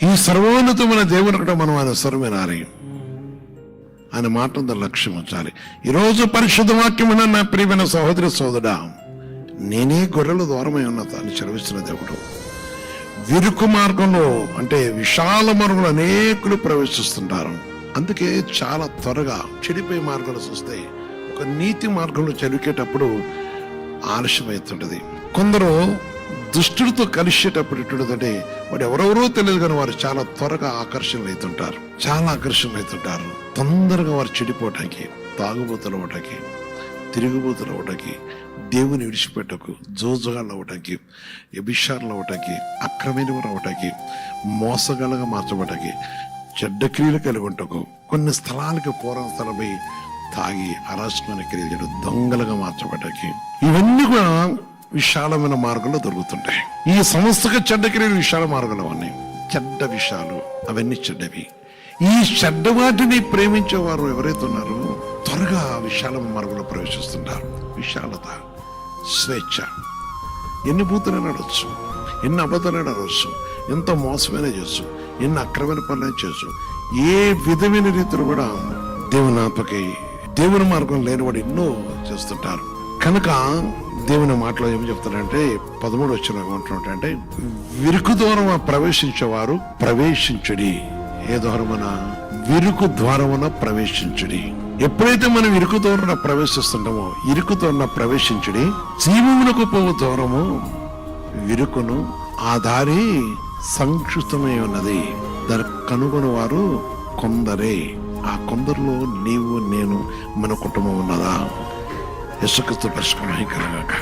ఈ సర్వోన్నతమైన దేవుని కూడా మనం ఆయన స్వరం వినాలి, ఆయన మాట లక్ష్యం ఉంచాలి. ఈరోజు పరిశుద్ధ వాక్యమైన నా ప్రియమైన సహోదరి సోదరుడా, నేనే గొర్రెల ద్వారమై ఉన్నత అని చదివిస్తున్న దేవుడు. విరుకు మార్గంలో అంటే విశాల మార్గంలో అనేకులు ప్రవేశిస్తుంటారు. అందుకే చాలా త్వరగా చెడిపోయే మార్గాలు చూస్తే ఒక నీతి మార్గంలో చదివేటప్పుడు ఆలస్యమవుతుంటది. కొందరు దుష్టుడితో కలిసేటప్పుడు ఎటుంటే వాడు ఎవరెవరో తెలియదు కానీ వారు చాలా త్వరగా ఆకర్షణలు అవుతుంటారు. తొందరగా వారు చెడిపోవటానికి, తాగుబోతులు అవ్వటానికి, తిరుగుబోతులు అవ్వటానికి, దేవుని విడిచిపెట్టకు, జోజగాళ్ళు అవ్వటానికి, వ్యభిచారులు అవ్వటానికి, అక్రమైన అవ్వటానికి, మోసగాళ్ళగా మార్చబడటానికి, చెడ్డ క్రియలు కలిగి ఉంటాకు, కొన్ని స్థలాలకు పూర్వం స్థలమై తాగి అరాచకమైన క్రియలు చేయడం, దొంగలుగా మార్చబడటానికి, ఇవన్నీ కూడా విశాలమైన మార్గంలో దొరుకుతుంటాయి. ఈ సంస్థకు చెడ్డ క్రియలు విశాల మార్గంలో ఉన్నాయి. చెడ్డ విషయాలు అవన్నీ చెడ్డవి. ఈ చెడ్డ వాటిని ప్రేమించేవారు ఎవరైతే ఉన్నారో త్వరగా విశాల మార్గంలో ప్రవేశిస్తుంటారు. విశాలత, స్వేచ్ఛ, ఎన్ని బూతులైనా నడవచ్చు, ఎన్ని అబద్ధాలైనా నడవచ్చు, ఎంతో మోసమైన చేయొచ్చు, ఎన్ని అక్రమైన పనులైనా చేయొచ్చు. ఏ విధమైన రీతిలో కూడా దేవుని ఆత్మకి దేవుని మార్గం లేనివాడు ఎన్నో చేస్తుంటారు. కనుక దేవుని మాటలో ఏమి చెప్తారంటే 13 వచ్చిన ఏమంటున్నాడంటే, విరుకు ద్వారమున ప్రవేశించేవారు ప్రవేశించుడి. ఏ ద్వారమున? విరుకు ద్వారమున ప్రవేశించుడి. ఎప్పుడైతే మనం ఇరుకు ద్వారాన ప్రవేశిస్తుంటామో, ఇరుకు ద్వారాన ప్రవేశించుడి. జీవమునకు పోవు ద్వారము విరుకును, ఆ దారి సంక్షిప్తమై ఉన్నది, దాన్ని కనుగొని వారు కొందరే. ఆ కొందరిలో నీవు, నేను, మన కుటుంబం ఉన్నదా? యేసుక్రీస్తు పరిష్కారం కలగాక.